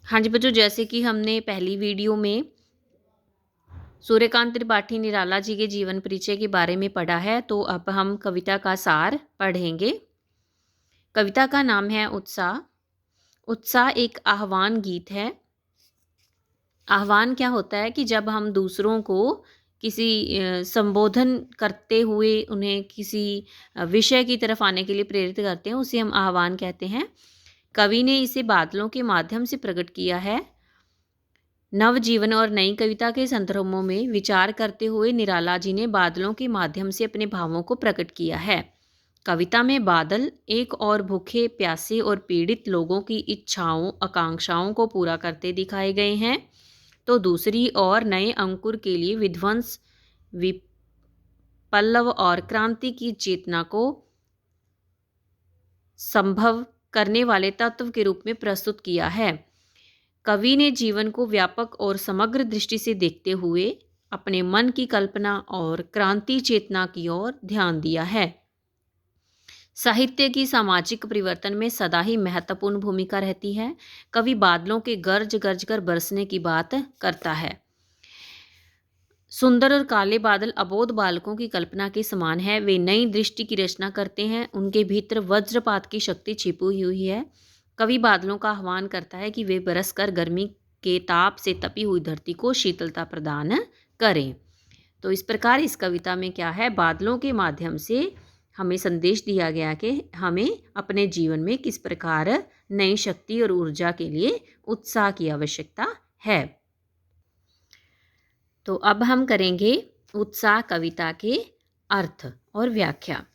हाँ जी बच्चों, जैसे कि हमने पहली वीडियो में सूर्यकांत त्रिपाठी निराला जी के जीवन परिचय के बारे में पढ़ा है, तो अब हम कविता का सार पढ़ेंगे। कविता का नाम है उत्साह। उत्साह एक आह्वान गीत है। आह्वान क्या होता है कि जब हम दूसरों को किसी संबोधन करते हुए उन्हें किसी विषय की तरफ आने के लिए प्रेरित करते हैं, उसे हम आह्वान कहते हैं। कवि ने इसे बादलों के माध्यम से प्रकट किया है। नवजीवन और नई कविता के संदर्भों में विचार करते हुए निराला जी ने बादलों के माध्यम से अपने भावों को प्रकट किया है। कविता में बादल एक और भूखे, प्यासे और पीड़ित लोगों की इच्छाओं, आकांक्षाओं को पूरा करते दिखाए गए हैं, तो दूसरी ओर नए अंकुर के लिए विध्वंस, विप्लव और क्रांति की चेतना को संभव करने वाले तत्व के रूप में प्रस्तुत किया है। कवि ने जीवन को व्यापक और समग्र दृष्टि से देखते हुए अपने मन की कल्पना और क्रांति चेतना की ओर ध्यान दिया है। साहित्य की सामाजिक परिवर्तन में सदा ही महत्वपूर्ण भूमिका रहती है। कवि बादलों के गरज गरज कर बरसने की बात करता है। सुंदर और काले बादल अबोध बालकों की कल्पना के समान है। वे नई दृष्टि की रचना करते हैं। उनके भीतर वज्रपात की शक्ति छिपी हुई है। कवि बादलों का आह्वान करता है कि वे बरसकर गर्मी के ताप से तपी हुई धरती को शीतलता प्रदान करें। तो इस प्रकार इस कविता में क्या है, बादलों के माध्यम से हमें संदेश दिया गया कि हमें अपने जीवन में किस प्रकार नई शक्ति और ऊर्जा के लिए उत्साह की आवश्यकता है। तो अब हम करेंगे उत्साह कविता के अर्थ और व्याख्या।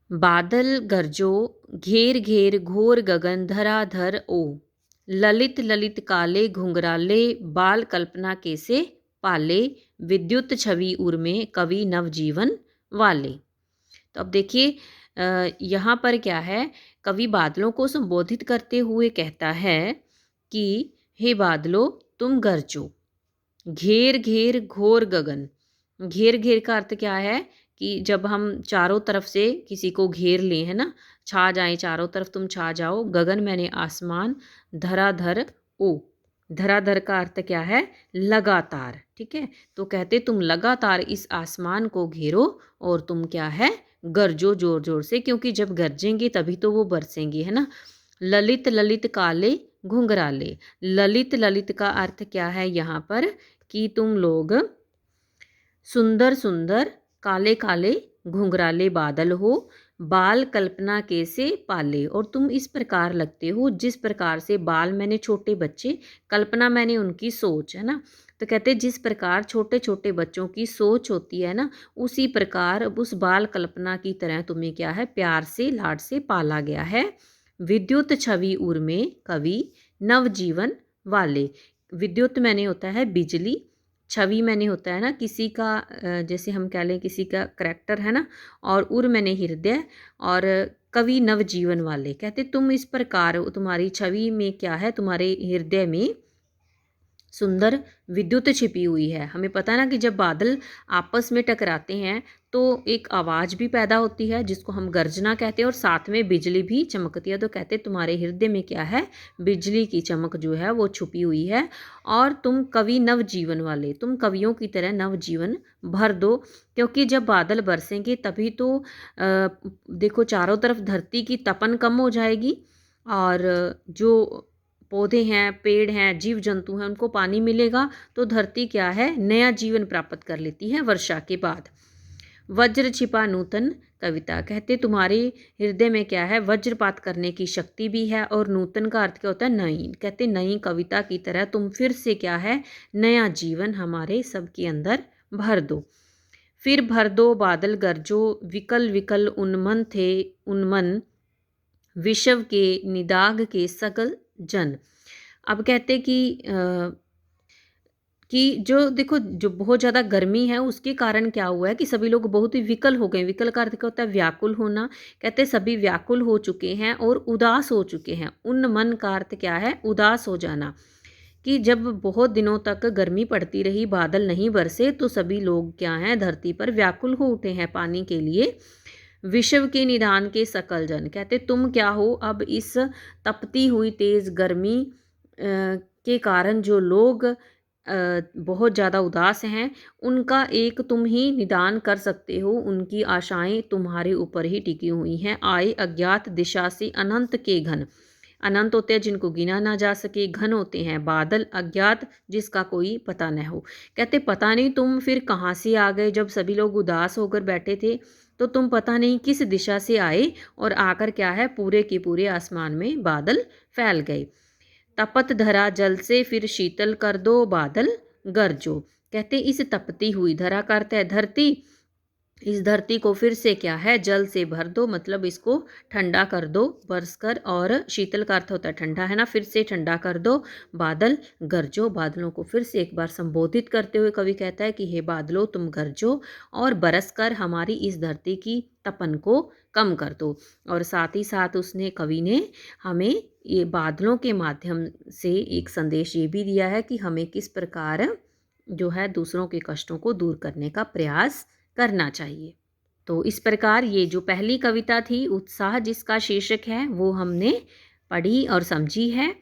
बादल गरजो, घेर घेर घोर गगन धराधर ओ, ललित ललित काले घुंघराले बाल कल्पना कैसे पाले, विद्युत छवि उर में कवि नवजीवन वाले। तो अब देखिए यहाँ पर क्या है, कवि बादलों को संबोधित करते हुए कहता है कि हे बादलों तुम गरजो। घेर घेर घोर गगन। घेर घेर का अर्थ क्या है कि जब हम चारों तरफ से किसी को घेर लें, है ना, छा जाएं, चारों तरफ तुम छा जाओ। गगन मैंने आसमान, धराधर ओ, धराधर का अर्थ क्या है, लगातार। ठीक है, तो कहते तुम लगातार इस आसमान को घेरो और तुम क्या है, गरजो जोर जोर से, क्योंकि जब गरजेंगे तभी तो वो बरसेंगे, है ना। ललित ललित काले घुंघराले। ललित ललित का अर्थ क्या है यहाँ पर कि तुम लोग सुंदर सुंदर काले काले घुंघराले बादल हो, बाल कल्पना कैसे पाले, और तुम इस प्रकार लगते हो जिस प्रकार से, बाल मैंने छोटे बच्चे, कल्पना मैंने उनकी सोच, है ना। तो कहते जिस प्रकार छोटे छोटे बच्चों की सोच होती है ना, उसी प्रकार उस बाल कल्पना की तरह तुम्हें क्या है, प्यार से लाड से पाला गया है। विद्युत छवि उर में कवि नवजीवन वाले। विद्युत मैंने होता है बिजली, छवि मैंने होता है ना किसी का, जैसे हम कह लें किसी का करैक्टर, है ना, और उर मैंने हृदय, और कवि नवजीवन वाले। कहते तुम इस प्रकार, तुम्हारी छवि में क्या है, तुम्हारे हृदय में सुंदर विद्युत छिपी हुई है। हमें पता है ना कि जब बादल आपस में टकराते हैं तो एक आवाज़ भी पैदा होती है जिसको हम गर्जना कहते हैं, और साथ में बिजली भी चमकती है। तो कहते हैं तुम्हारे हृदय में क्या है, बिजली की चमक जो है वो छुपी हुई है, और तुम कवि नवजीवन वाले, तुम कवियों की तरह नवजीवन भर दो। क्योंकि जब बादल बरसेंगे तभी तो देखो चारों तरफ धरती की तपन कम हो जाएगी, और जो पौधे हैं, पेड़ हैं, जीव जंतु हैं, उनको पानी मिलेगा, तो धरती क्या है, नया जीवन प्राप्त कर लेती है वर्षा के बाद। वज्र छिपा नूतन कविता। कहते तुम्हारे हृदय में क्या है, वज्रपात करने की शक्ति भी है, और नूतन का अर्थ क्या होता है, नई। कहते नई कविता की तरह तुम फिर से क्या है, नया जीवन हमारे सबके अंदर भर दो। फिर भर दो बादल गरजो, विकल विकल उन्मन थे उन्मन, विश्व के निदाग के सकल जन। अब कहते कि जो देखो, जो बहुत ज़्यादा गर्मी है उसके कारण क्या हुआ है कि सभी लोग बहुत ही विकल हो गए। विकल का अर्थ क्या होता है, व्याकुल होना। कहते सभी व्याकुल हो चुके हैं और उदास हो चुके हैं। उन्मन का अर्थ क्या है, उदास हो जाना। कि जब बहुत दिनों तक गर्मी पड़ती रही, बादल नहीं बरसे, तो सभी लोग क्या हैं, धरती पर व्याकुल हो उठे हैं पानी के लिए। विश्व के निदान के सकल जन। कहते तुम क्या हो, अब इस तपती हुई तेज गर्मी के कारण जो लोग बहुत ज़्यादा उदास हैं, उनका एक तुम ही निदान कर सकते हो। उनकी आशाएं तुम्हारे ऊपर ही टिकी हुई हैं। आए अज्ञात दिशा से अनंत के घन। अनंत होते हैं जिनको गिना ना जा सके, घन होते हैं बादल, अज्ञात जिसका कोई पता न हो। कहते पता नहीं तुम फिर कहाँ से आ गए, जब सभी लोग उदास होकर बैठे थे तो तुम पता नहीं किस दिशा से आए और आकर क्या है, पूरे के पूरे आसमान में बादल फैल गए। तपत धरा जल से फिर शीतल कर दो बादल गरजो। कहते इस तपती हुई, धरा का अर्थ है धरती, इस धरती को फिर से क्या है, जल से भर दो, मतलब इसको ठंडा कर दो बरस कर, और शीतल का अर्थ होता है ठंडा, है ना, फिर से ठंडा कर दो बादल गरजो। बादलों को फिर से एक बार संबोधित करते हुए कवि कहता है कि हे बादलों तुम गरजो और बरस कर हमारी इस धरती की तपन को कम कर दो। और साथ ही साथ उसने, कवि ने हमें ये बादलों के माध्यम से एक संदेश ये भी दिया है कि हमें किस प्रकार जो है दूसरों के कष्टों को दूर करने का प्रयास करना चाहिए। तो इस प्रकार ये जो पहली कविता थी उत्साह, जिसका शीर्षक है, वो हमने पढ़ी और समझी है।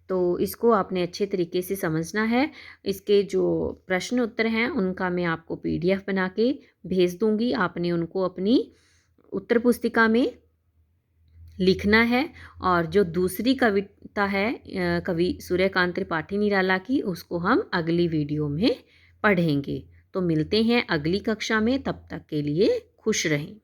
तो इसको आपने अच्छे तरीके से समझना है। इसके जो प्रश्न उत्तर हैं उनका मैं आपको PDF बना के भेज दूंगी। आपने उनको अपनी उत्तर पुस्तिका में लिखना है। और जो दूसरी कविता है कवि सूर्यकांत त्रिपाठी निराला की, उसको हम अगली वीडियो में पढ़ेंगे। तो मिलते हैं अगली कक्षा में, तब तक के लिए खुश रहें।